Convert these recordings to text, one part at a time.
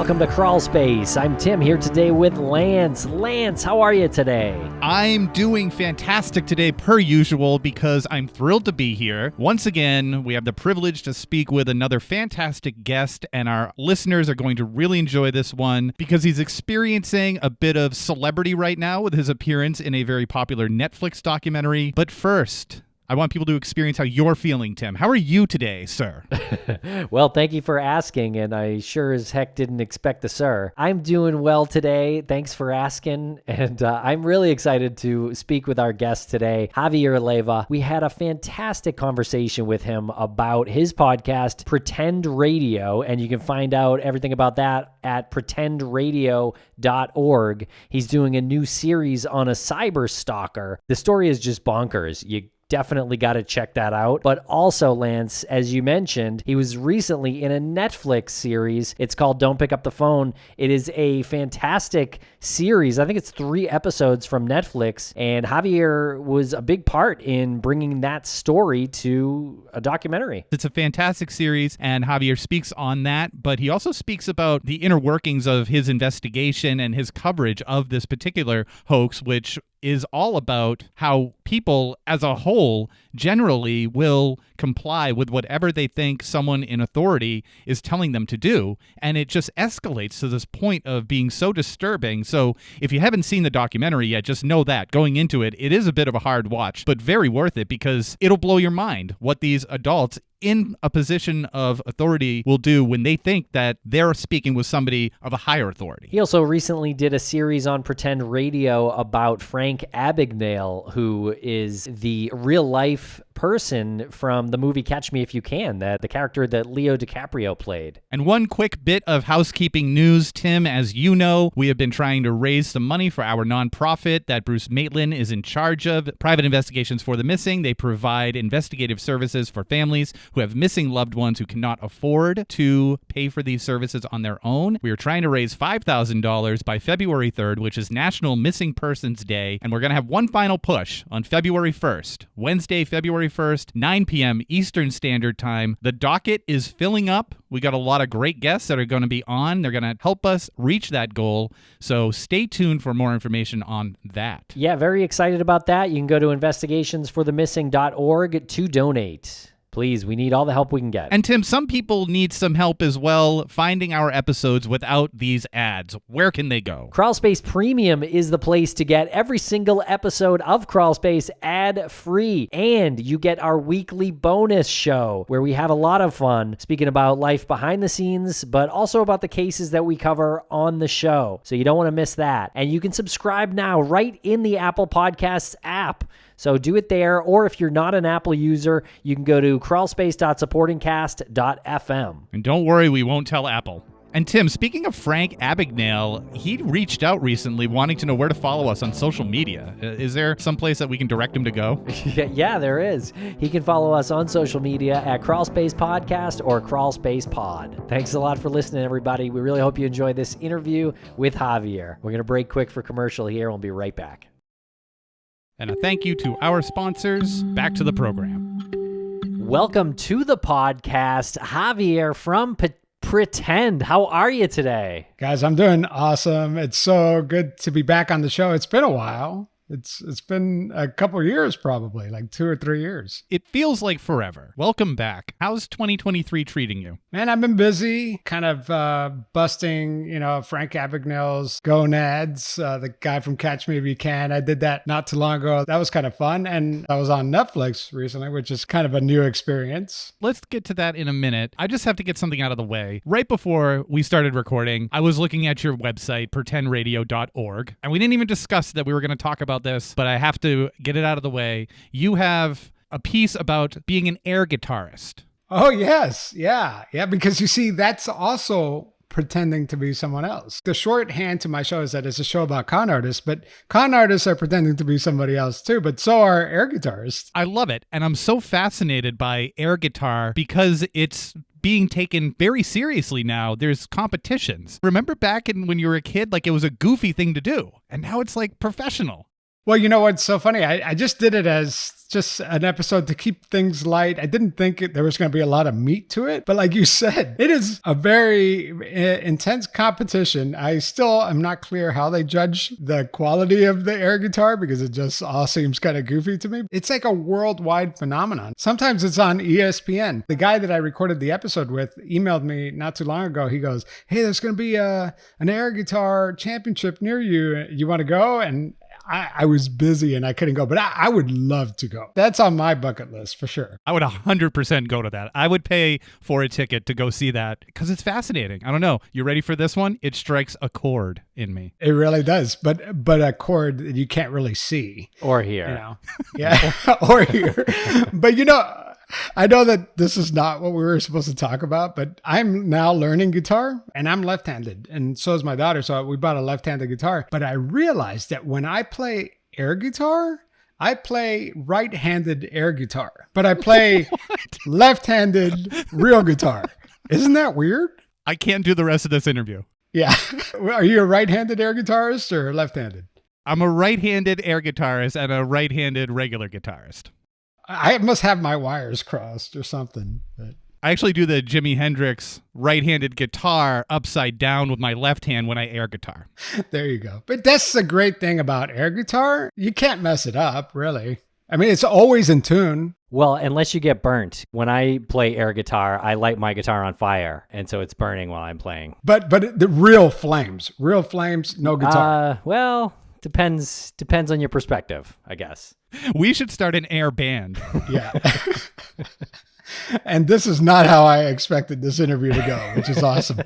Welcome to Crawlspace. I'm Tim here today with Lance. Lance, how are you today? I'm doing fantastic today per usual because I'm thrilled to be here. Once again, we have the privilege to speak with another fantastic guest, and our listeners are going to really enjoy this one because he's experiencing a bit of celebrity right now with his appearance in a very popular Netflix documentary. But first, I want people to experience how you're feeling, Tim. How are you today, sir? Well, thank you for asking, and I sure as heck didn't expect the sir. I'm doing well today. Thanks for asking, and I'm really excited to speak with our guest today, Javier Leiva. We had a fantastic conversation with him about his podcast, Pretend Radio, and you can find out everything about that at pretendradio.org. He's doing a new series on a cyber stalker. The story is just bonkers. You definitely got to check that out. But also, Lance, as you mentioned, he was recently in a Netflix series. It's called Don't Pick Up the Phone. It is a fantastic series. I think it's 3 episodes from Netflix, and Javier was a big part in bringing that story to a documentary. It's a fantastic series, and Javier speaks on that, but he also speaks about the inner workings of his investigation and his coverage of this particular hoax, which is all about how people as a whole generally will comply with whatever they think someone in authority is telling them to do. And it just escalates to this point of being so disturbing. So if you haven't seen the documentary yet, just know that going into it, it is a bit of a hard watch, but very worth it because it'll blow your mind what these adults in a position of authority will do when they think that they're speaking with somebody of a higher authority. He also recently did a series on Pretend Radio about Frank Abagnale, who is the real-life person from the movie Catch Me If You Can, that the character that Leo DiCaprio played. And one quick bit of housekeeping news, Tim. As you know, we have been trying to raise some money for our nonprofit that Bruce Maitland is in charge of, Private Investigations for the Missing. They provide investigative services for families who have missing loved ones who cannot afford to pay for these services on their own. We are trying to raise $5,000 by February 3rd, which is National Missing Persons Day, and we're going to have one final push on February 1st, Wednesday, February 1st, 9 p.m. Eastern Standard Time. The docket is filling up. We got a lot of great guests that are going to be on. They're going to help us reach that goal, so stay tuned for more information on that. Yeah, very excited about that. You can go to investigationsforthemissing.org to donate. Please, we need all the help we can get. And Tim, some people need some help as well finding our episodes without these ads. Where can they go? Crawlspace Premium is the place to get every single episode of Crawlspace ad-free. And you get our weekly bonus show where we have a lot of fun speaking about life behind the scenes, but also about the cases that we cover on the show. So you don't want to miss that. And you can subscribe now right in the Apple Podcasts app. So do it there, or if you're not an Apple user, you can go to crawlspace.supportingcast.fm. And don't worry, we won't tell Apple. And Tim, speaking of Frank Abagnale, he reached out recently wanting to know where to follow us on social media. Is there some place that we can direct him to go? Yeah, there is. He can follow us on social media at Crawlspace Podcast or Crawlspace Pod. Thanks a lot for listening, everybody. We really hope you enjoyed this interview with Javier. We're going to break quick for commercial here. We'll be right back. And a thank you to our sponsors. Back to the program. Welcome to the podcast, Javier from Pretend. How are you today? Guys, I'm doing awesome. It's so good to be back on the show. It's been a while. It's been a couple of years, probably like 2 or 3 years. It feels like forever. Welcome back. How's 2023 treating you? Man, I've been busy kind of busting, Frank Abagnale's gonads, the guy from Catch Me If You Can. I did that not too long ago. That was kind of fun. And I was on Netflix recently, which is kind of a new experience. Let's get to that in a minute. I just have to get something out of the way. Right before we started recording, I was looking at your website, pretendradio.org, and we didn't even discuss that we were going to talk about this, but I have to get it out of the way. You have a piece about being an air guitarist. Oh, yes. Yeah, because you see, that's also pretending to be someone else. The shorthand to my show is that it's a show about con artists, but con artists are pretending to be somebody else too, but so are air guitarists. I love it. And I'm so fascinated by air guitar because it's being taken very seriously now. There's competitions. Remember back when you were a kid, like it was a goofy thing to do, and now it's like professional. Well, you know what's so funny? I just did it as just an episode to keep things light. I didn't think there was going to be a lot of meat to it. But like you said, it is a very intense competition. I still am not clear how they judge the quality of the air guitar because it just all seems kind of goofy to me. It's like a worldwide phenomenon. Sometimes it's on ESPN. The guy that I recorded the episode with emailed me not too long ago. He goes, hey, there's going to be an air guitar championship near you. You want to go? And I was busy and I couldn't go, but I would love to go. That's on my bucket list for sure. I would 100% go to that. I would pay for a ticket to go see that because it's fascinating. I don't know. You ready for this one? It strikes a chord in me. It really does, but a chord that you can't really see or hear. You know? Yeah, or hear. But I know that this is not what we were supposed to talk about, but I'm now learning guitar and I'm left-handed and so is my daughter. So we bought a left-handed guitar, but I realized that when I play air guitar, I play right-handed air guitar, but I play left-handed real guitar. Isn't that weird? I can't do the rest of this interview. Yeah. Are you a right-handed air guitarist or left-handed? I'm a right-handed air guitarist and a right-handed regular guitarist. I must have my wires crossed or something. But I actually do the Jimi Hendrix right-handed guitar upside down with my left hand when I air guitar. There you go. But that's the great thing about air guitar. You can't mess it up, really. I mean, it's always in tune. Well, unless you get burnt. When I play air guitar, I light my guitar on fire, and so it's burning while I'm playing. But the real flames, no guitar. Well, depends on your perspective, I guess. We should start an air band. Yeah. And this is not how I expected this interview to go, which is awesome.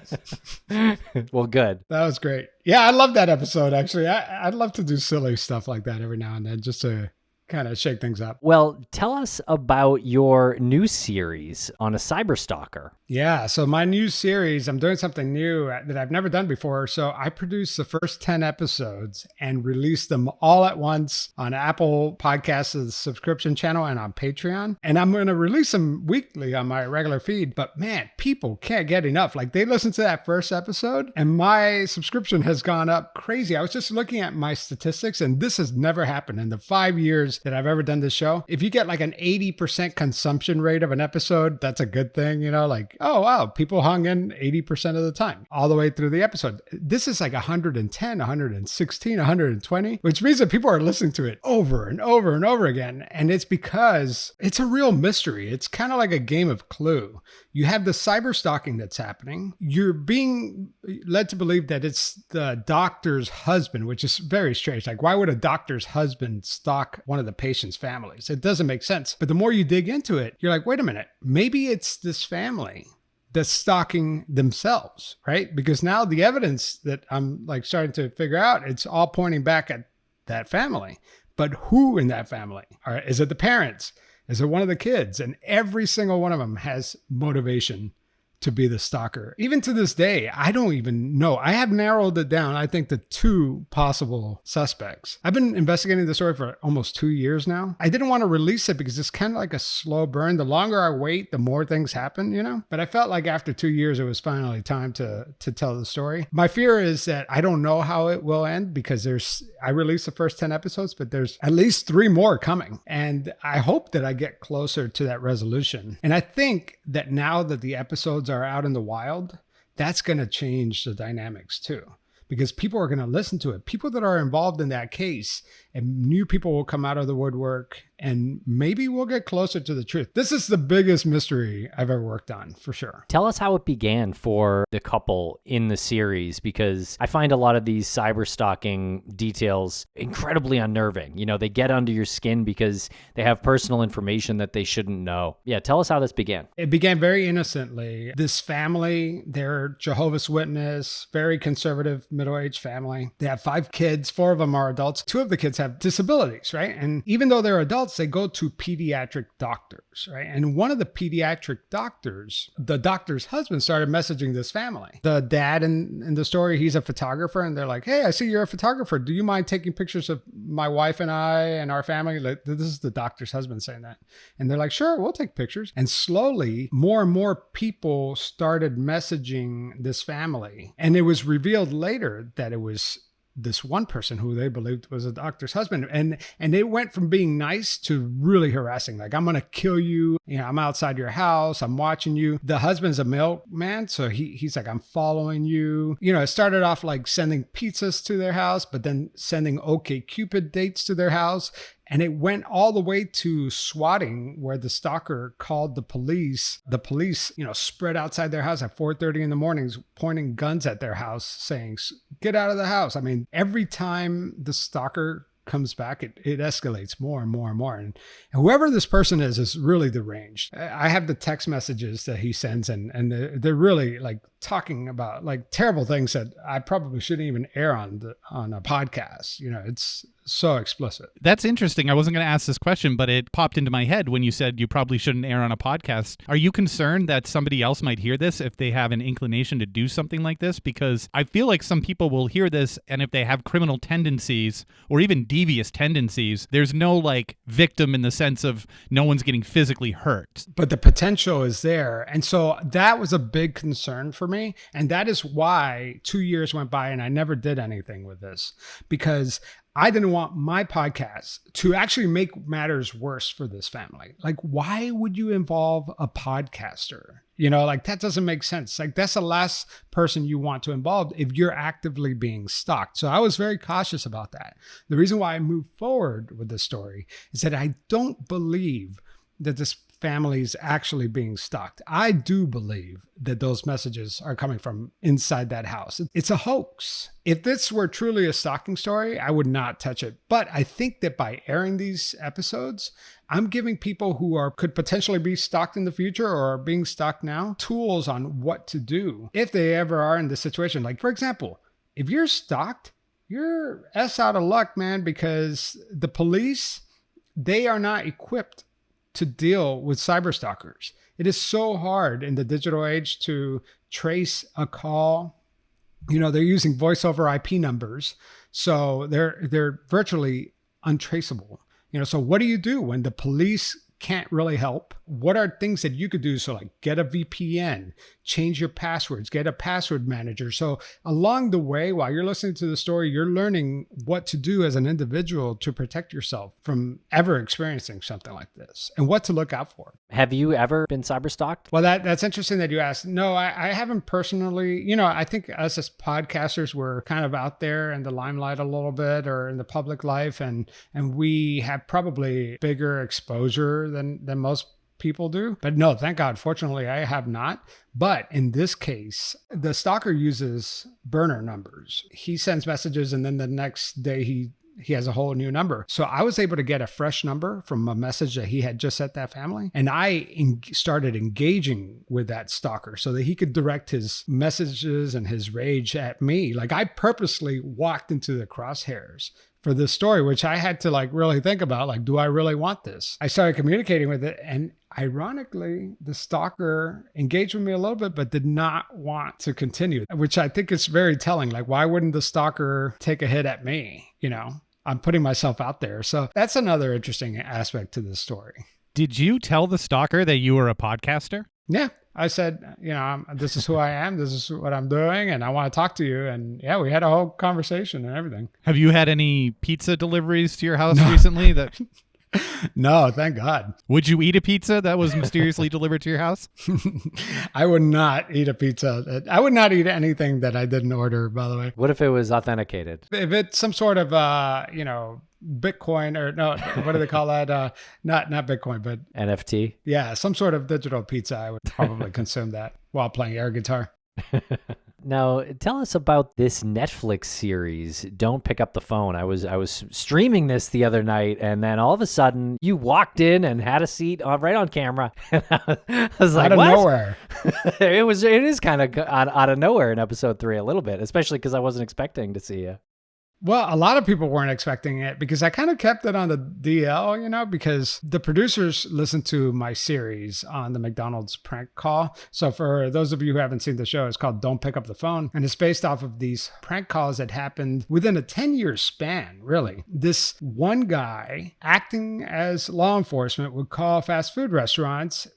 Well, good. That was great. Yeah, I love that episode, actually. I'd love to do silly stuff like that every now and then just to kind of shake things up. Well, tell us about your new series on a cyberstalker. Yeah, so my new series, I'm doing something new that I've never done before. So I produced the first 10 episodes and released them all at once on Apple Podcasts, the subscription channel, and on Patreon. And I'm going to release them weekly on my regular feed. But man, people can't get enough. Like they listened to that first episode and my subscription has gone up crazy. I was just looking at my statistics and this has never happened in the 5 years that I've ever done this show. If you get like an 80% consumption rate of an episode, that's a good thing, like, oh, wow, people hung in 80% of the time, all the way through the episode. This is like 110, 116, 120, which means that people are listening to it over and over and over again. And it's because it's a real mystery. It's kind of like a game of Clue. You have the cyber stalking that's happening. You're being led to believe that it's the doctor's husband, which is very strange. Like, why would a doctor's husband stalk one of the patient's families? It doesn't make sense. But the more you dig into it, you're like, wait a minute, maybe it's this family that's stalking themselves, right? Because now the evidence that I'm like starting to figure out, it's all pointing back at that family. But who in that family? Is it the parents? Is it one of the kids? And every single one of them has motivation to be the stalker. Even to this day, I don't even know. I have narrowed it down, I think, to 2 possible suspects. I've been investigating the story for almost 2 years now. I didn't want to release it because it's kind of like a slow burn. The longer I wait, the more things happen, But I felt like after 2 years, it was finally time to tell the story. My fear is that I don't know how it will end because I released the first 10 episodes, but there's at least 3 more coming. And I hope that I get closer to that resolution. And I think that now that the episodes are out in the wild, that's going to change the dynamics too, because people are going to listen to it. People that are involved in that case, and new people will come out of the woodwork, and maybe we'll get closer to the truth. This is the biggest mystery I've ever worked on, for sure. Tell us how it began for the couple in the series, because I find a lot of these cyber stalking details incredibly unnerving. They get under your skin because they have personal information that they shouldn't know. Yeah, tell us how this began. It began very innocently. This family, they're Jehovah's Witness, very conservative, middle-aged family. They have 5 kids. 4 of them are adults. 2 of the kids have disabilities, right? And even though they're adults, they go to pediatric doctors, right? And one of the pediatric doctors, the doctor's husband, started messaging this family. The dad in the story, he's a photographer, and they're like, hey, I see you're a photographer. Do you mind taking pictures of my wife and I and our family? Like, this is the doctor's husband saying that. And they're like, sure, we'll take pictures. And slowly, more and more people started messaging this family. And it was revealed later that it was this one person who they believed was a doctor's husband. And it went from being nice to really harassing. Like, I'm going to kill you. You know, I'm outside your house. I'm watching you. The husband's a mailman. So he's like, I'm following you. You know, it started off like sending pizzas to their house, but then sending OkCupid dates to their house. And it went all the way to swatting, where the stalker called the police. The police, you know, spread outside their house at 4:30 in the mornings, pointing guns at their house, saying, get out of the house. I mean, every time the stalker comes back, it escalates more and more and more. And whoever this person is really deranged. I have the text messages that he sends, and they're really like talking about like terrible things that I probably shouldn't even air on a podcast. You know, it's so explicit. That's interesting. I wasn't going to ask this question, but it popped into my head when you said you probably shouldn't air on a podcast. Are you concerned that somebody else might hear this if they have an inclination to do something like this? Because I feel like some people will hear this, and if they have criminal tendencies or even devious tendencies, there's no like victim in the sense of no one's getting physically hurt. But the potential is there. And so that was a big concern for me. And that is why 2 years went by and I never did anything with this, because I didn't want my podcast to actually make matters worse for this family. Like, why would you involve a podcaster? You know, like that doesn't make sense. Like, that's the last person you want to involve if you're actively being stalked. So I was very cautious about that. The reason why I moved forward with this story is that I don't believe that this family is actually being stalked. I do believe that those messages are coming from inside that house. It's a hoax. If this were truly a stalking story, I would not touch it. But I think that by airing these episodes, I'm giving people who could potentially be stalked in the future or are being stalked now tools on what to do if they ever are in this situation. Like, for example, if you're stalked, you're out of luck, man, because the police, they are not equipped to deal with cyberstalkers. It is so hard in the digital age to trace a call. You know, they're using voice over IP numbers, so they're virtually untraceable. You know, so what do you do when the police can't really help? What are things that you could do? So like get a VPN, change your passwords, get a password manager. So along the way, while you're listening to the story, you're learning what to do as an individual to protect yourself from ever experiencing something like this and what to look out for. Have you ever been cyber stalked? Well, that's interesting that you asked. No, I haven't personally. You know, I think us as podcasters, we're kind of out there in the limelight a little bit or in the public life, and we have probably bigger exposure than most people do. But no, thank God, fortunately, I have not. But in this case, the stalker uses burner numbers. He sends messages and then the next day he has a whole new number. So I was able to get a fresh number from a message that he had just sent that family. And I started engaging with that stalker so that he could direct his messages and his rage at me. Like, I purposely walked into the crosshairs for this story, which I had to like really think about, like, do I really want this? I started communicating with it, and ironically, the stalker engaged with me a little bit, but did not want to continue, which I think is very telling. Like, why wouldn't the stalker take a hit at me? You know, I'm putting myself out there. So that's another interesting aspect to this story. Did you tell the stalker that you were a podcaster? Yeah. I said, you know, this is who I am. This is what I'm doing. And I want to talk to you. And yeah, we had a whole conversation and everything. Have you had any pizza deliveries to your house recently? That No, thank God. Would you eat a pizza that was mysteriously delivered to your house? I would not eat a pizza. I would not eat anything that I didn't order, by the way. What if it was authenticated? If it's some sort of, you know, Bitcoin or no, what do they call that? Not Bitcoin, but NFT? Yeah, some sort of digital pizza. I would probably consume that while playing air guitar. Now, tell us about this Netflix series, Don't Pick Up the Phone. I was streaming this the other night, and then all of a sudden, you walked in and had a seat right on camera. And I was like, out of what? nowhere. It is kind of out of nowhere in episode 3 a little bit, especially because I wasn't expecting to see you. Well, a lot of people weren't expecting it because I kind of kept it on the DL, you know, because the producers listened to my series on the McDonald's prank call. So for those of you who haven't seen the show, it's called Don't Pick Up the Phone. And it's based off of these prank calls that happened within a 10-year span, really. This one guy acting as law enforcement would call fast food restaurants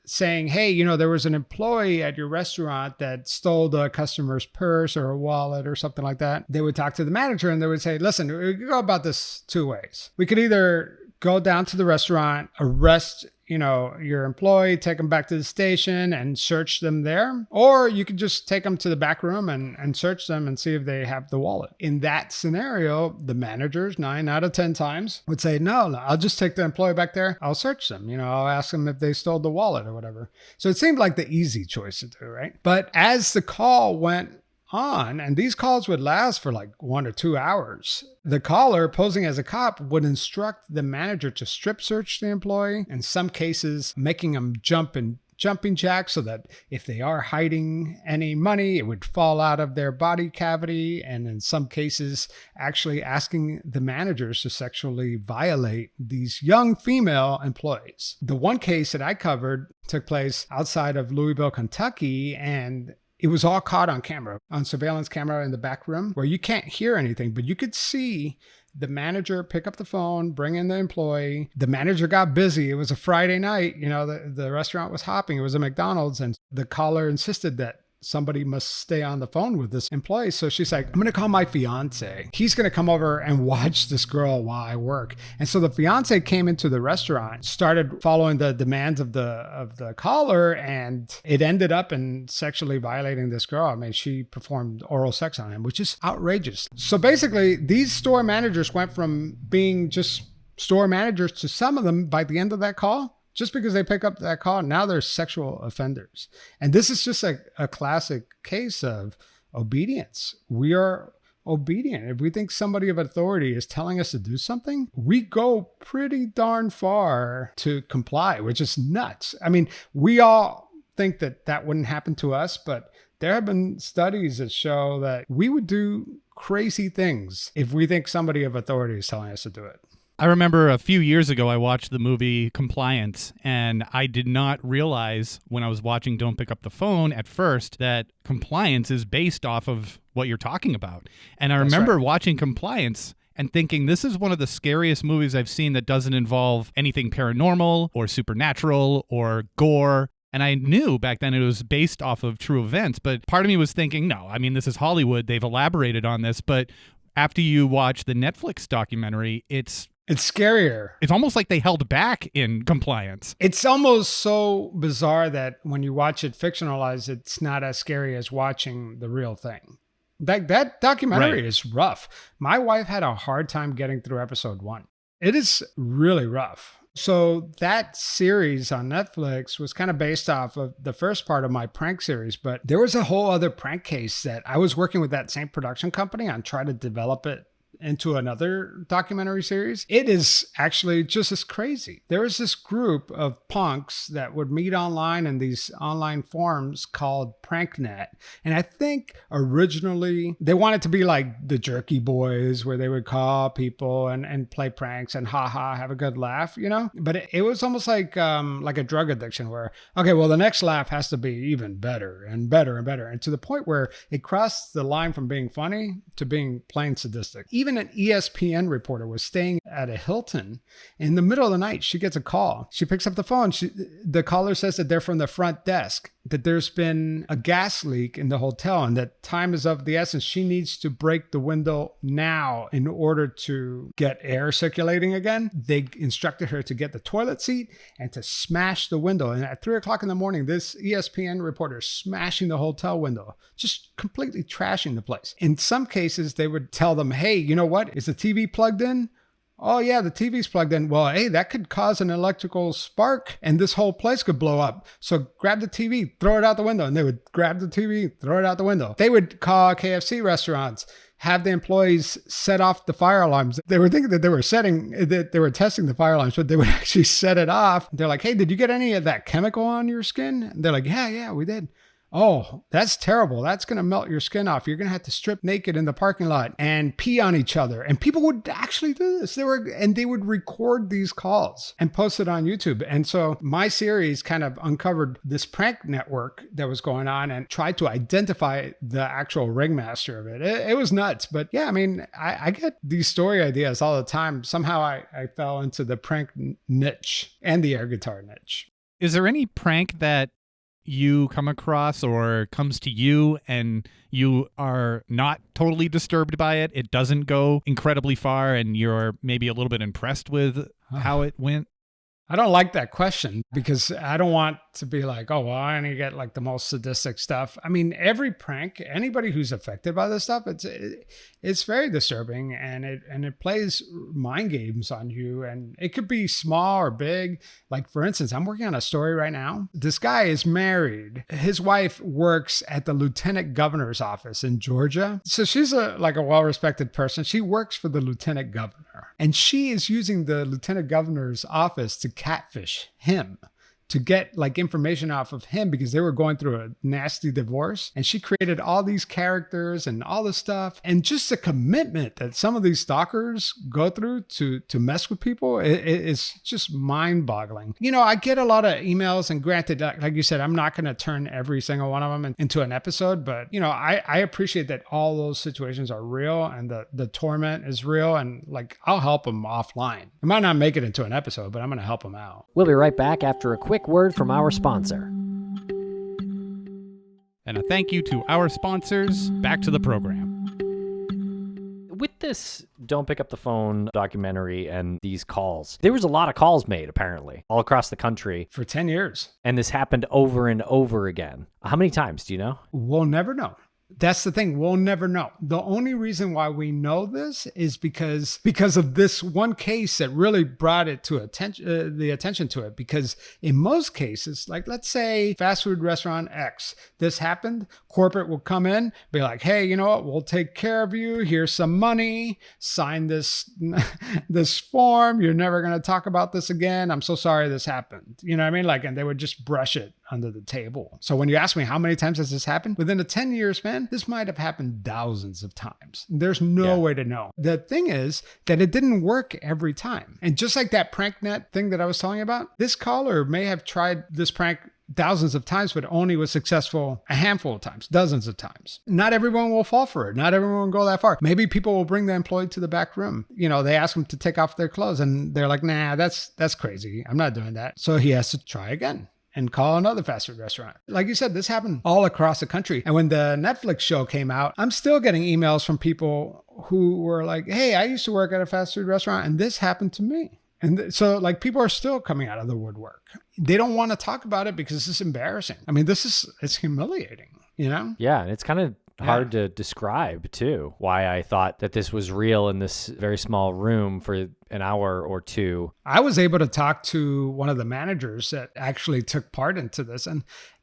saying, hey, there was an employee at your restaurant that stole the customer's purse or a wallet or something like that, they would talk to the manager and they would say, listen, we could go about this two ways. We could either go down to the restaurant, arrest your employee, take them back to the station and search them there. Or you could just take them to the back room and search them and see if they have the wallet. In that scenario, the managers 9 out of 10 times would say, no, I'll just take the employee back there. I'll search them. I'll ask them if they stole the wallet or whatever. So it seemed like the easy choice to do, right? But as the call went on, and these calls would last for like 1 or 2 hours, the caller, posing as a cop, would instruct the manager to strip search the employee, in some cases making them jump in jumping jacks so that if they are hiding any money, it would fall out of their body cavity, and in some cases actually asking the managers to sexually violate these young female employees. The one case that I covered took place outside of Louisville, Kentucky, and it was all caught on camera, on surveillance camera in the back room, where you can't hear anything, but you could see the manager pick up the phone, bring in the employee. The manager got busy. It was a Friday night. The restaurant was hopping. It was a McDonald's, and the caller insisted that somebody must stay on the phone with this employee. So she's like, I'm going to call my fiance. He's going to come over and watch this girl while I work. And so the fiance came into the restaurant, started following the demands of the caller, and it ended up in sexually violating this girl. I mean, she performed oral sex on him, which is outrageous. So basically, these store managers went from being just store managers to some of them, by the end of that call, just because they pick up that call, now they're sexual offenders. And this is just a classic case of obedience. We are obedient. If we think somebody of authority is telling us to do something, we go pretty darn far to comply, which is nuts. I mean, we all think that wouldn't happen to us, but there have been studies that show that we would do crazy things if we think somebody of authority is telling us to do it. I remember a few years ago, I watched the movie Compliance, and I did not realize when I was watching Don't Pick Up the Phone at first that Compliance is based off of what you're talking about. And I remember watching Compliance and thinking, this is one of the scariest movies I've seen that doesn't involve anything paranormal or supernatural or gore. And I knew back then it was based off of true events, but part of me was thinking, no, I mean, this is Hollywood. They've elaborated on this. But after you watch the Netflix documentary, it's scarier. It's almost like they held back in Compliance. It's almost so bizarre that when you watch it fictionalized, it's not as scary as watching the real thing. That documentary is rough. My wife had a hard time getting through episode 1. It is really rough. So that series on Netflix was kind of based off of the first part of my prank series, but there was a whole other prank case that I was working with that same production company on trying to develop it into another documentary series. It is actually just as crazy. There was this group of punks that would meet online in these online forums called PrankNet. And I think originally they wanted to be like the Jerky Boys, where they would call people and play pranks and have a good laugh, But it was almost like a drug addiction where, okay, well, the next laugh has to be even better and better and better. And to the point where it crossed the line from being funny to being plain sadistic. Even an ESPN reporter was staying at a Hilton. In the middle of the night, she gets a call. She picks up the phone. The caller says that they're from the front desk, that there's been a gas leak in the hotel and that time is of the essence. She needs to break the window now in order to get air circulating again. They instructed her to get the toilet seat and to smash the window. And at 3 o'clock in the morning, this ESPN reporter is smashing the hotel window, just completely trashing the place. In some cases, they would tell them, hey, you know what? Is the TV plugged in? Oh, yeah, the TV's plugged in. Well, hey, that could cause an electrical spark and this whole place could blow up. So grab the TV, throw it out the window. And they would grab the TV, throw it out the window. They would call KFC restaurants, have the employees set off the fire alarms. They were thinking that they were testing the fire alarms, but they would actually set it off. They're like, hey, did you get any of that chemical on your skin? And they're like, yeah, we did. Oh, that's terrible. That's going to melt your skin off. You're going to have to strip naked in the parking lot and pee on each other. And people would actually do this. They would record these calls and post it on YouTube. And so my series kind of uncovered this prank network that was going on and tried to identify the actual ringmaster of it. It was nuts. But yeah, I mean, I get these story ideas all the time. Somehow I fell into the prank niche and the air guitar niche. Is there any prank that you come across or comes to you and you are not totally disturbed by it? It doesn't go incredibly far and you're maybe a little bit impressed with how it went? I don't like that question because I don't want to be like, oh, well, I only get like the most sadistic stuff. I mean, every prank, anybody who's affected by this stuff, it's very disturbing and it plays mind games on you, and it could be small or big. Like, for instance, I'm working on a story right now. This guy is married. His wife works at the lieutenant governor's office in Georgia. So she's a well-respected person. She works for the lieutenant governor, and she is using the lieutenant governor's office to catfish him, to get like information off of him because they were going through a nasty divorce. And she created all these characters and all this stuff. And just the commitment that some of these stalkers go through to mess with people is just mind boggling. You know, I get a lot of emails, and granted, like you said, I'm not going to turn every single one of them into an episode, but you know, I appreciate that all those situations are real and the torment is real, and like, I'll help them offline. I might not make it into an episode, but I'm going to help them out. We'll be right back after a quick word from our sponsor. And a thank you to our sponsors. Back to the program. With this Don't Pick Up the Phone documentary and these calls, there was a lot of calls made, apparently, all across the country. For 10 years. And this happened over and over again. How many times, do you know? We'll never know. That's the thing. We'll never know. The only reason why we know this is because of this one case that really brought it to the attention to it. Because in most cases, like let's say fast food restaurant X, this happened, corporate will come in, be like, hey, you know what? We'll take care of you. Here's some money. Sign this form. You're never going to talk about this again. I'm so sorry this happened. You know what I mean? Like, and they would just brush it under the table. So when you ask me how many times has this happened, within a 10-year span, this might have happened thousands of times. There's no way to know. The thing is that it didn't work every time. And just like that prank net thing that I was telling you about, this caller may have tried this prank thousands of times, but only was successful a handful of times, dozens of times. Not everyone will fall for it. Not everyone will go that far. Maybe people will bring the employee to the back room. You know, they ask them to take off their clothes and they're like, nah, that's crazy. I'm not doing that. So he has to try again and call another fast food restaurant. Like you said, this happened all across the country. And when the Netflix show came out, I'm still getting emails from people who were like, hey, I used to work at a fast food restaurant and this happened to me. And so like people are still coming out of the woodwork. They don't want to talk about it because it's embarrassing. I mean, it's humiliating, you know? Yeah, and it's kind of hard to describe too, why I thought that this was real in this very small room for an hour or two. I was able to talk to one of the managers that actually took part into this,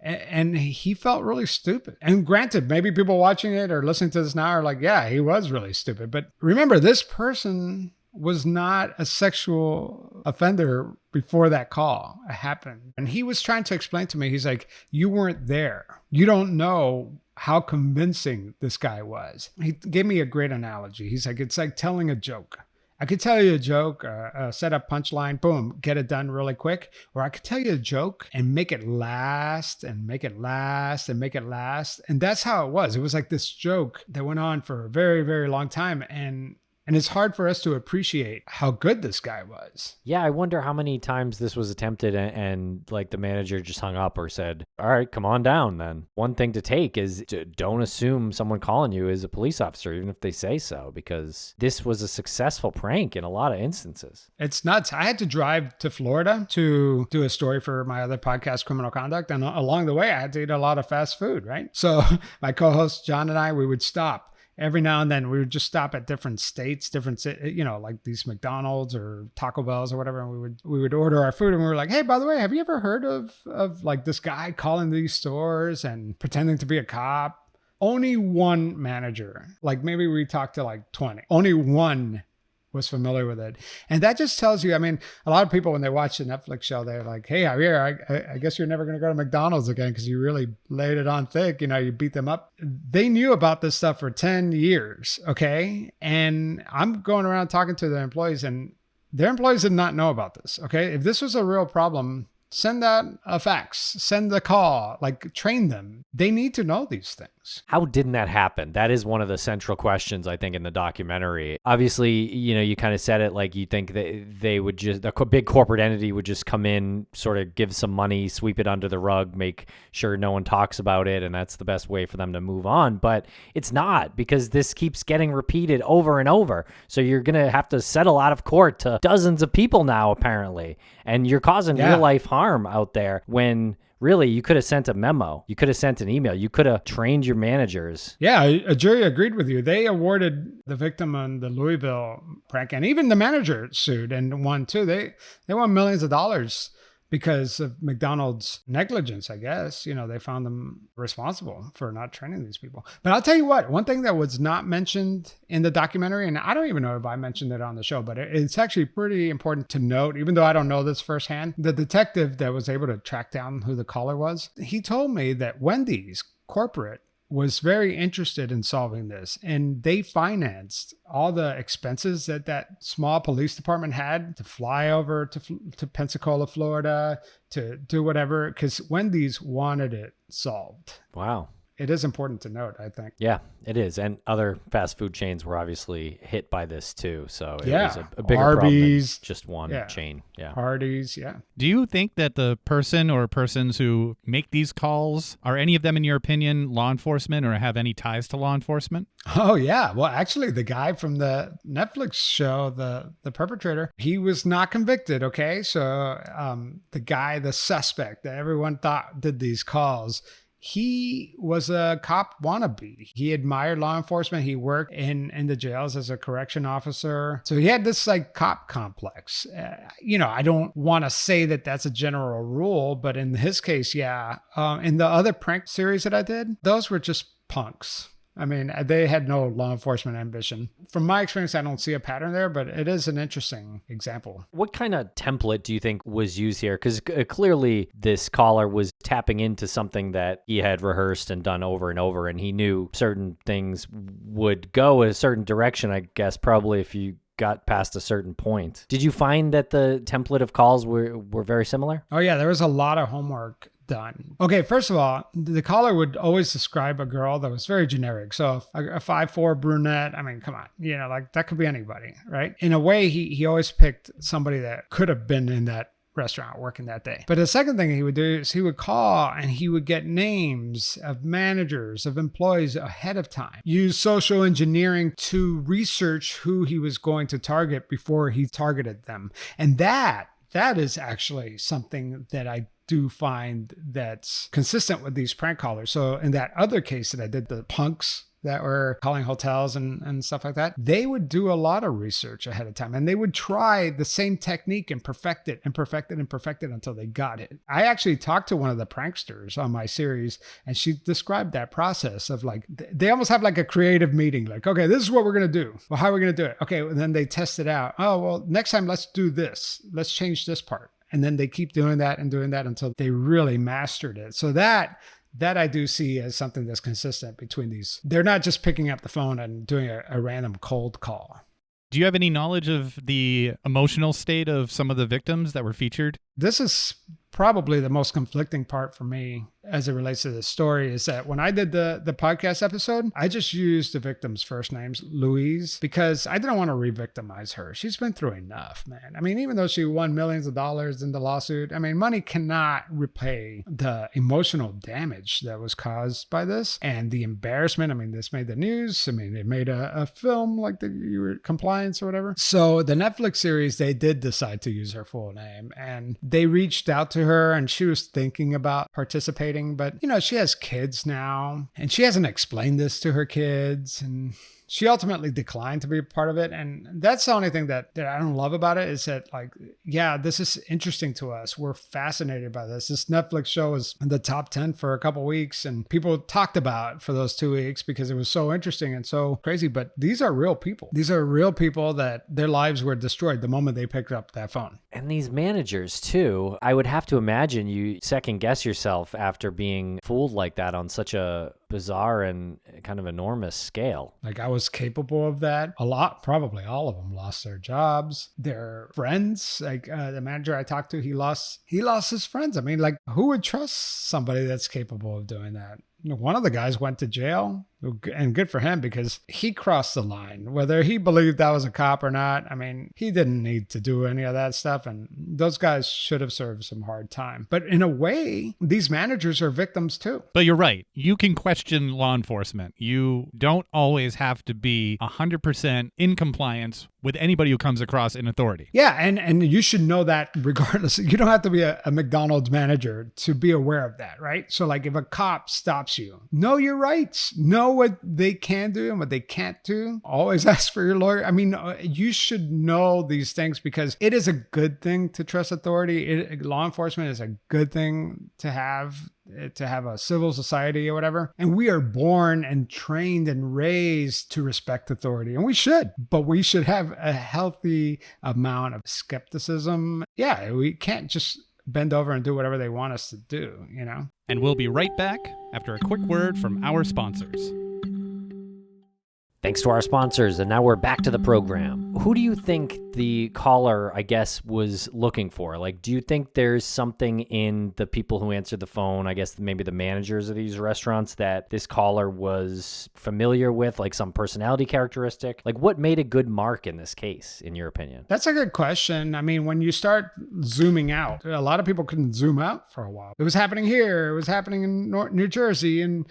and he felt really stupid. And granted, maybe people watching it or listening to this now are like, yeah, he was really stupid. But remember, this person was not a sexual offender before that call happened. And he was trying to explain to me, he's like, you weren't there. You don't know how convincing this guy was. He gave me a great analogy. He's like, it's like telling a joke. I could tell you a joke, a setup punchline, boom, get it done really quick. Or I could tell you a joke and make it last and make it last and make it last. And that's how it was. It was like this joke that went on for a very, very long time. And it's hard for us to appreciate how good this guy was. Yeah, I wonder how many times this was attempted and like the manager just hung up or said, all right, come on down then. One thing to take is don't assume someone calling you is a police officer, even if they say so, because this was a successful prank in a lot of instances. It's nuts. I had to drive to Florida to do a story for my other podcast, Criminal Conduct. And along the way, I had to eat a lot of fast food, right? So my co-host, John, and I, we would stop. Every now and then we would just stop at different states, you know, like these McDonald's or Taco Bells or whatever. And we would order our food and we were like, hey, by the way, have you ever heard of like this guy calling these stores and pretending to be a cop? Only one manager, like maybe we talked to like 20, only one was familiar with it. And that just tells you, I mean, a lot of people, when they watch the Netflix show, they're like, hey, Javier, I guess you're never going to go to McDonald's again because you really laid it on thick. You know, you beat them up. They knew about this stuff for 10 years. Okay. And I'm going around talking to their employees and their employees did not know about this. Okay. If this was a real problem Send out a fax, send a call, like train them. They need to know these things. How didn't that happen? That is one of the central questions, I think, in the documentary. Obviously, you kind of said it like you think that they would just, a big corporate entity would just come in, sort of give some money, sweep it under the rug, make sure no one talks about it, and that's the best way for them to move on. But it's not, because this keeps getting repeated over and over. So you're going to have to settle out of court to dozens of people now, apparently. And you're causing real life harm out there when really you could have sent a memo. You could have sent an email. You could have trained your managers. Yeah, a jury agreed with you. They awarded the victim on the Louisville prank, and even the manager sued and won too. They won millions of dollars because of McDonald's negligence, I guess. They found them responsible for not training these people. But I'll tell you what, one thing that was not mentioned in the documentary, and I don't even know if I mentioned it on the show, but it's actually pretty important to note, even though I don't know this firsthand, the detective that was able to track down who the caller was, he told me that Wendy's corporate was very interested in solving this, and they financed all the expenses that small police department had to fly over to Pensacola, Florida, to do whatever, because Wendy's wanted it solved. Wow. It is important to note, I think. Yeah, it is. And other fast food chains were obviously hit by this too. So it was a bigger Arby's, problem than just one chain. Yeah. Hardee's, yeah. Do you think that the person or persons who make these calls, are any of them, in your opinion, law enforcement or have any ties to law enforcement? Oh, yeah. Well, actually, the guy from the Netflix show, the perpetrator, he was not convicted, okay? So the suspect that everyone thought did these calls, he was a cop wannabe. He admired law enforcement. He worked in the jails as a correction officer. So he had this like cop complex. I don't want to say that that's a general rule, but in his case, yeah. In the other prank series that I did, those were just punks. I mean, they had no law enforcement ambition. From my experience, I don't see a pattern there, but it is an interesting example. What kind of template do you think was used here? Because clearly this caller was tapping into something that he had rehearsed and done over and over, and he knew certain things would go a certain direction, I guess, probably if you got past a certain point. Did you find that the template of calls were very similar? Oh, yeah, there was a lot of homework done. Okay, first of all, the caller would always describe a girl that was very generic. So a 5'4" brunette, I mean, come on, like that could be anybody, right? In a way, he always picked somebody that could have been in that restaurant working that day. But the second thing he would do is he would call and he would get names of managers, of employees ahead of time, use social engineering to research who he was going to target before he targeted them. And that is actually something that I do find that's consistent with these prank callers. So in that other case that I did, the punks that were calling hotels and stuff like that, they would do a lot of research ahead of time, and they would try the same technique and perfect it until they got it. I actually talked to one of the pranksters on my series, and she described that process of like, they almost have like a creative meeting, like, okay, this is what we're going to do. Well, how are we going to do it? Okay, and then they test it out. Oh, well, next time let's do this. Let's change this part. And then they keep doing that until they really mastered it. So that I do see as something that's consistent between these. They're not just picking up the phone and doing a random cold call. Do you have any knowledge of the emotional state of some of the victims that were featured? This is probably the most conflicting part for me as it relates to this story, is that when I did the podcast episode, I just used the victim's first names, Louise, because I didn't want to re-victimize her. She's been through enough, man. I mean, even though she won millions of dollars in the lawsuit, I mean, money cannot repay the emotional damage that was caused by this and the embarrassment. I mean, this made the news. I mean, it made a film like the Compliance or whatever. So the Netflix series, they did decide to use her full name, and they reached out to her, and she was thinking about participating. But, she has kids now, and she hasn't explained this to her kids, and she ultimately declined to be a part of it. And that's the only thing that I don't love about it, is that, like, yeah, this is interesting to us. We're fascinated by this. This Netflix show was in the top 10 for a couple weeks, and people talked about it for those 2 weeks because it was so interesting and so crazy. But these are real people. These are real people that their lives were destroyed the moment they picked up that phone. And these managers too, I would have to imagine you second guess yourself after being fooled like that on such a bizarre and kind of enormous scale. Like, I was capable of that. A lot, probably all of them lost their jobs, their friends. Like the manager I talked to, he lost his friends. I mean, like, who would trust somebody that's capable of doing that? One of the guys went to jail, and good for him, because he crossed the line. Whether he believed that was a cop or not, I mean, he didn't need to do any of that stuff, and those guys should have served some hard time. But in a way, these managers are victims too. But you're right. You can question law enforcement. You don't always have to be 100% in compliance with anybody who comes across in authority. Yeah, and you should know that regardless. You don't have to be a McDonald's manager to be aware of that, right? So like, if a cop stops you, know your rights, know what they can do and what they can't do. Always ask for your lawyer. I mean, you should know these things, because it is a good thing to trust authority. Law enforcement is a good thing to have a civil society or whatever. And we are born and trained and raised to respect authority, and we should, but we should have a healthy amount of skepticism. Yeah, we can't just bend over and do whatever they want us to do, you know? And we'll be right back after a quick word from our sponsors. Thanks to our sponsors, and now we're back to the program. Who do you think the caller, I guess, was looking for? Like, do you think there's something in the people who answered the phone, I guess maybe the managers of these restaurants, that this caller was familiar with, like some personality characteristic? Like, what made a good mark in this case, in your opinion? That's a good question. I mean, when you start zooming out, a lot of people couldn't zoom out for a while. It was happening here. It was happening in New Jersey and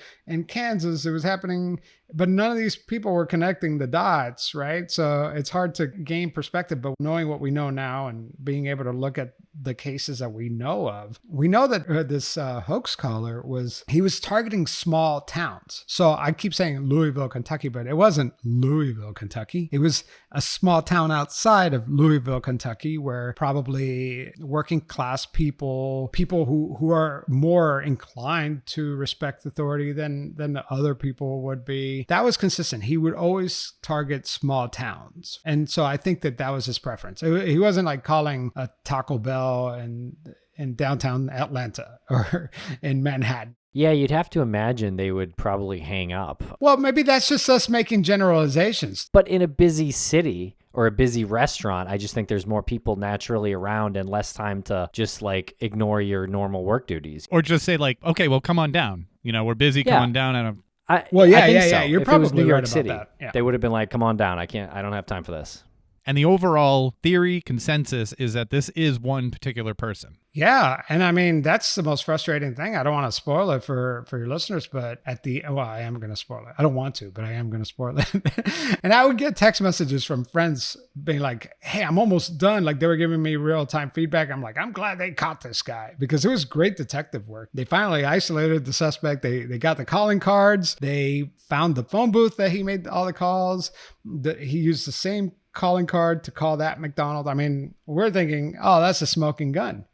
Kansas. It was happening, but none of these people were connecting the dots, right? So it's hard to gain perspective, but knowing what we know now and being able to look at the cases that we know of, we know that this hoax caller was targeting small towns. So I keep saying Louisville, Kentucky, but it wasn't Louisville, Kentucky. It was a small town outside of Louisville, Kentucky, where probably working class people who are more inclined to respect authority than the other people would be. That was consistent. He would always target small towns. And so I think that was his preference. He wasn't like calling a Taco Bell in downtown Atlanta or in Manhattan. Yeah, you'd have to imagine they would probably hang up. Well, maybe that's just us making generalizations. But in a busy city or a busy restaurant, I just think there's more people naturally around and less time to just like ignore your normal work duties. Or just say like, okay, well, come on down. You know, we're busy, come on down. I think so. You're if probably it was New York right City, about that. Yeah. they would have been like, come on down. I don't have time for this. And the overall theory consensus is that this is one particular person. Yeah. And I mean, that's the most frustrating thing. I don't want to spoil it for your listeners, but I am going to spoil it. I don't want to, but I am going to spoil it. And I would get text messages from friends being like, hey, I'm almost done. Like, they were giving me real time feedback. I'm like, I'm glad they caught this guy, because it was great detective work. They finally isolated the suspect. They got the calling cards. They found the phone booth that he made all the calls. He used the same calling card to call that McDonald. I mean, we're thinking, oh, that's a smoking gun.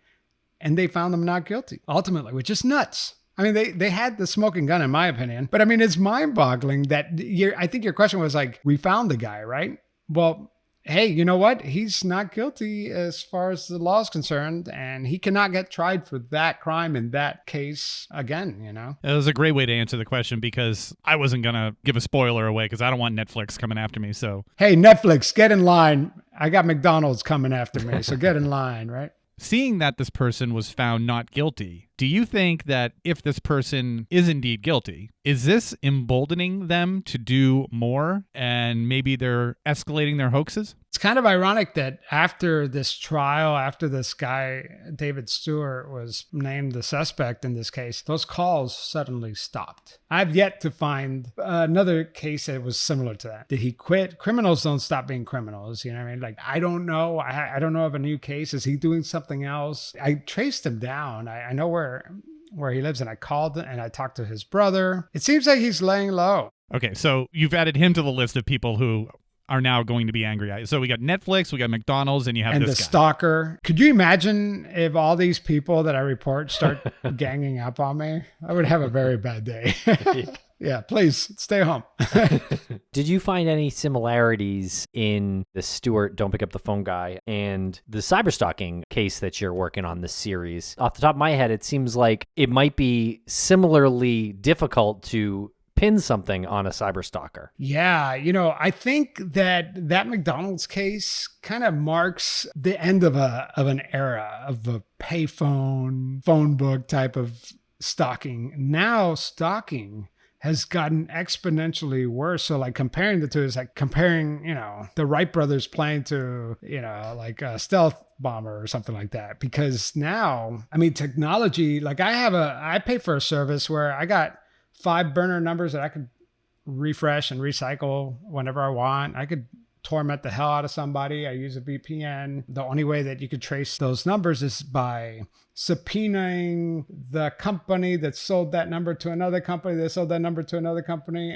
And they found him not guilty, ultimately, which is nuts. I mean, they had the smoking gun, in my opinion. But I mean, it's mind-boggling that I think your question was like, we found the guy, right? Well, hey, you know what? He's not guilty as far as the law is concerned, and he cannot get tried for that crime in that case again, you know? It was a great way to answer the question, because I wasn't going to give a spoiler away because I don't want Netflix coming after me. So, hey, Netflix, get in line. I got McDonald's coming after me, so get in line, right? Seeing that this person was found not guilty, do you think that if this person is indeed guilty, is this emboldening them to do more, and maybe they're escalating their hoaxes? It's kind of ironic that after this trial, after this guy, David Stewart, was named the suspect in this case, those calls suddenly stopped. I've yet to find another case that was similar to that. Did he quit? Criminals don't stop being criminals. You know what I mean? Like, I don't know. I don't know of a new case. Is he doing something else? I traced him down. I know where he lives, and I called and I talked to his brother. It seems like he's laying low. Okay, so you've added him to the list of people who are now going to be angry. So we got Netflix, we got McDonald's, and you have this guy. Stalker. Could you imagine if all these people that I report start ganging up on me? I would have a very bad day. Yeah, please stay home. Did you find any similarities in the Stewart Don't Pick Up the Phone guy and the cyberstalking case that you're working on this series? Off the top of my head, it seems like it might be similarly difficult to pin something on a cyberstalker. Yeah, I think that McDonald's case kind of marks the end of an era of a payphone, phone book type of stalking. Now stalking has gotten exponentially worse. So like comparing the two is like comparing, the Wright brothers plane to, like a stealth bomber or something like that. Because now, technology, like I pay for a service where I got 5 burner numbers that I could refresh and recycle whenever I want. I could torment the hell out of somebody. I use a VPN. The only way that you could trace those numbers is by subpoenaing the company that sold that number to another company that sold that number to another company.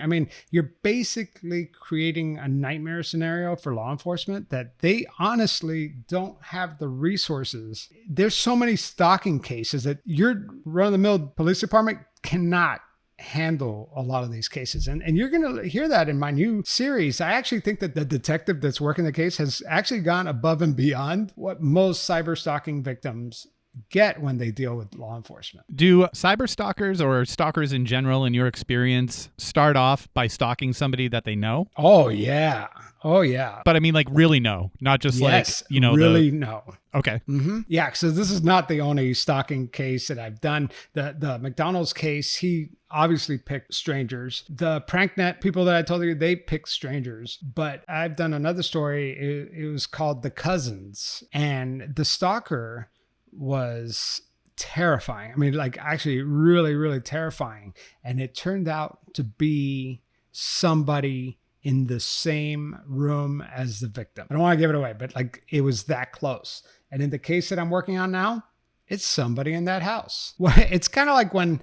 You're basically creating a nightmare scenario for law enforcement that they honestly don't have the resources. There's so many stalking cases that your run-of-the-mill police department cannot handle a lot of these cases. And you're going to hear that in my new series. I actually think that the detective that's working the case has actually gone above and beyond what most cyber stalking victims get when they deal with law enforcement. Do cyber stalkers or stalkers in general, in your experience, start off by stalking somebody that they know? Oh, yeah. But like really know, not just really know. Okay. Mm-hmm. Yeah. So this is not the only stalking case that I've done. The McDonald's case, he obviously picked strangers. The PrankNet people that I told you, they picked strangers. But I've done another story. It was called The Cousins. And the stalker was terrifying. Actually really, really terrifying. And it turned out to be somebody in the same room as the victim. I don't want to give it away, but it was that close. And in the case that I'm working on now, it's somebody in that house. It's kind of like when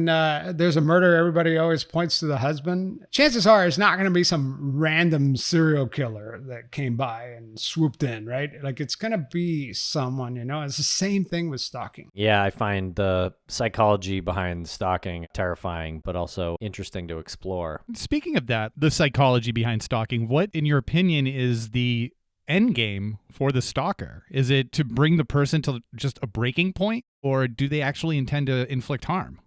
there's a murder, everybody always points to the husband. Chances are it's not going to be some random serial killer that came by and swooped in, right? It's going to be someone, It's the same thing with stalking. Yeah, I find the psychology behind stalking terrifying, but also interesting to explore. Speaking of that, the psychology behind stalking, what, in your opinion, is the end game for the stalker? Is it to bring the person to just a breaking point, or do they actually intend to inflict harm?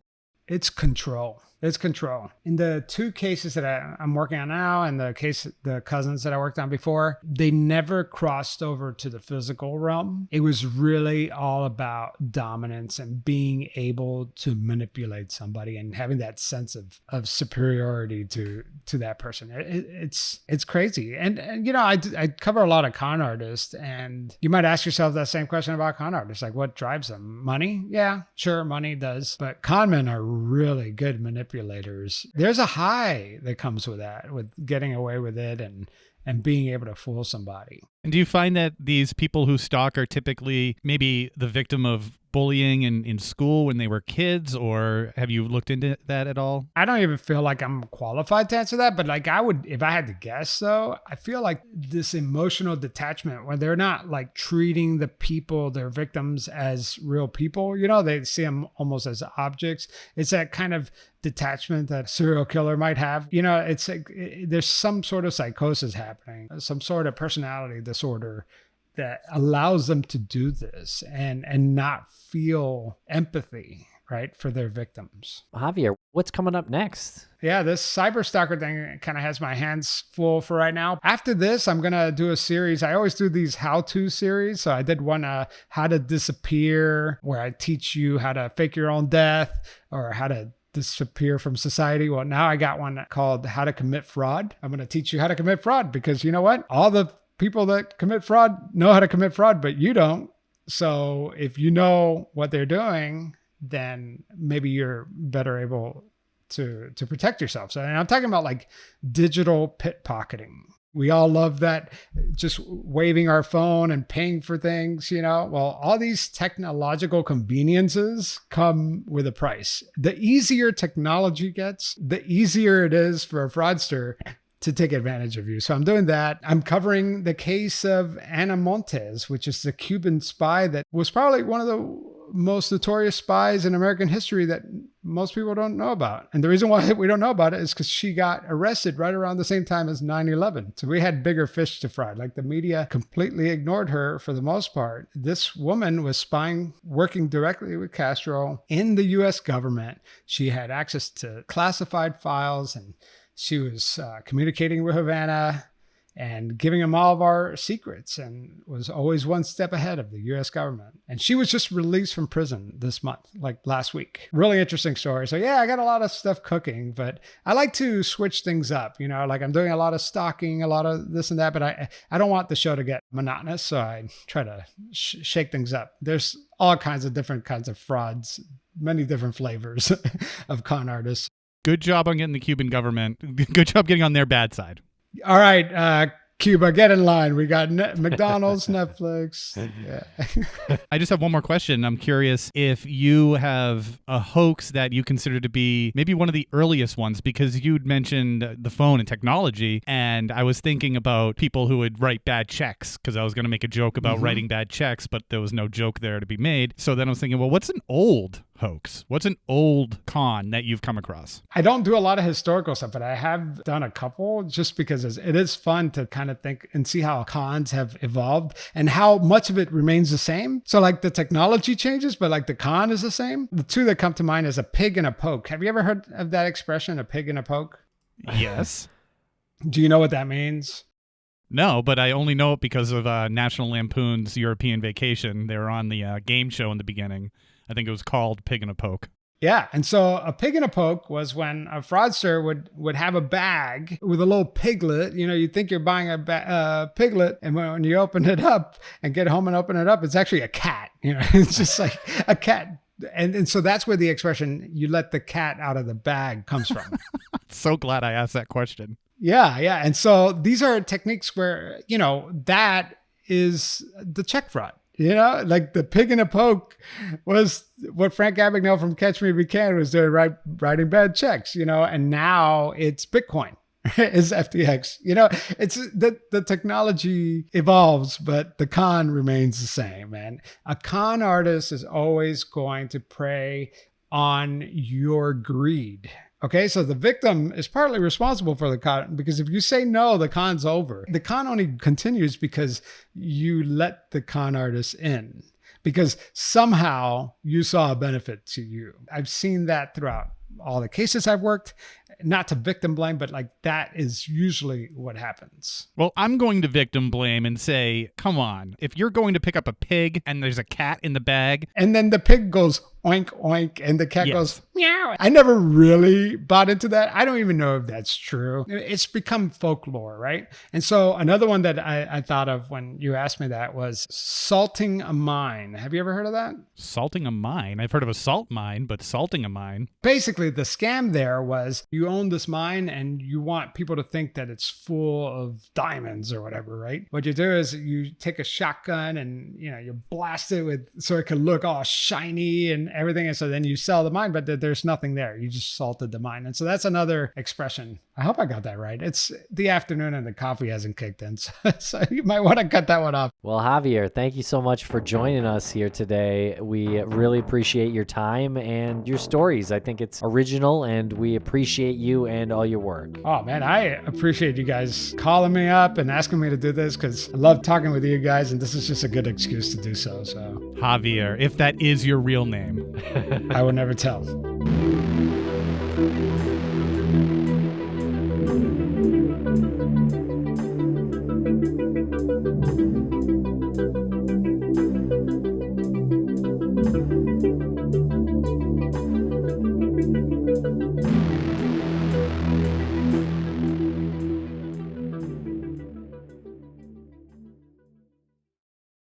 It's control. It's control. In the 2 cases that I'm working on now and the cousins that I worked on before, they never crossed over to the physical realm. It was really all about dominance and being able to manipulate somebody and having that sense of superiority to that person. It's crazy. And I cover a lot of con artists, and you might ask yourself that same question about con artists. Like, what drives them? Money? Yeah, sure, money does. But con men are really good manipulators. There's a high that comes with that, with getting away with it and being able to fool somebody. And do you find that these people who stalk are typically maybe the victim of bullying in school when they were kids, or have you looked into that at all? I don't even feel like I'm qualified to answer that, but I would, if I had to guess though, I feel like this emotional detachment when they're not treating the people, their victims, as real people, they see them almost as objects. It's that kind of detachment that a serial killer might have. It's there's some sort of psychosis happening, some sort of personality disorder that allows them to do this and not feel empathy, right, for their victims. Javier, what's coming up next? Yeah, this cyber stalker thing kind of has my hands full for right now. After this, I'm going to do a series. I always do these how-to series. So I did one, how to disappear, where I teach you how to fake your own death or how to disappear from society. Well, now I got one called how to commit fraud. I'm going to teach you how to commit fraud because you know what? All the people that commit fraud know how to commit fraud, but you don't. So if you know what they're doing, then maybe you're better able to protect yourself. So, and I'm talking about digital pickpocketing. We all love that, just waving our phone and paying for things, Well, all these technological conveniences come with a price. The easier technology gets, the easier it is for a fraudster to take advantage of you. So I'm doing that. I'm covering the case of Ana Montes, which is the Cuban spy that was probably one of the most notorious spies in American history that most people don't know about. And the reason why we don't know about it is because she got arrested right around the same time as 9/11. So we had bigger fish to fry. Like the media completely ignored her for the most part. This woman was spying, working directly with Castro in the U.S. government. She had access to classified files, and she was communicating with Havana and giving them all of our secrets, and was always one step ahead of the U.S. government. And she was just released from prison this month, like last week. Really interesting story. So yeah, I got a lot of stuff cooking, but I like to switch things up. You know, like I'm doing a lot of stalking, a lot of this and that, but I don't want the show to get monotonous, so I try to shake things up. There's all kinds of different kinds of frauds, many different flavors of con artists. Good job on getting the Cuban government. Good job getting on their bad side. All right, Cuba, get in line. We got McDonald's, Netflix. Yeah. I just have one more question. I'm curious if you have a hoax that you consider to be maybe one of the earliest ones, because you'd mentioned the phone and technology, and I was thinking about people who would write bad checks, because I was going to make a joke about writing bad checks, but there was no joke there to be made. So then I was thinking, well, what's an old hoax? What's an old con that you've come across? I don't do a lot of historical stuff, but I have done a couple, just because it is fun to kind of think and see how cons have evolved and how much of it remains the same. So like the technology changes, but like the con is the same. The two that come to mind is a pig and a poke. Have you ever heard of that expression, a pig and a poke? Yes. Do you know what that means? No, but I only know it because of National Lampoon's European Vacation. They were on the game show in the beginning. I think it was called Pig and a Poke. Yeah. And so a pig and a poke was when a fraudster would have a bag with a little piglet. You know, you think you're buying a piglet, and when you open it up and get home and open it up, it's actually a cat. You know, it's just like a cat. And so that's where the expression, you let the cat out of the bag, comes from. So glad I asked that question. Yeah. Yeah. And so these are techniques where, you know, that is the check fraud. You know, like the pig and a poke was what Frank Abagnale from Catch Me If You Can was doing, writing bad checks, you know, and now it's Bitcoin, is FTX. You know, it's the technology evolves, but the con remains the same, man. A con artist is always going to prey on your greed. Okay, so the victim is partly responsible for the con, because if you say no, the con's over. The con only continues because you let the con artist in, because somehow you saw a benefit to you. I've seen that throughout all the cases I've worked, not to victim blame, but like that is usually what happens. Well, I'm going to victim blame and say, come on, if you're going to pick up a pig and there's a cat in the bag. And then the pig goes oink, oink, and the cat goes meow. I never really bought into that. I don't even know if that's true. It's become folklore, right? And so another one that I thought of when you asked me that was salting a mine. Have you ever heard of that? Salting a mine? I've heard of a salt mine, but salting a mine. Basically, the scam there was you own this mine and you want people to think that it's full of diamonds or whatever, right? What you do is you take a shotgun and, you know, you blast it with, so it can look all shiny and everything. And so then you sell the mine, but there's nothing there. You just salted the mine. And so that's another expression. I hope I got that right. It's the afternoon and the coffee hasn't kicked in. So you might want to cut that one off. Well, Javier, thank you so much for joining us here today. We really appreciate your time and your stories. I think it's original and we appreciate you and all your work. Oh man, I appreciate you guys calling me up and asking me to do this, because I love talking with you guys and this is just a good excuse to do so. So Javier, if that is your real name. I will never tell.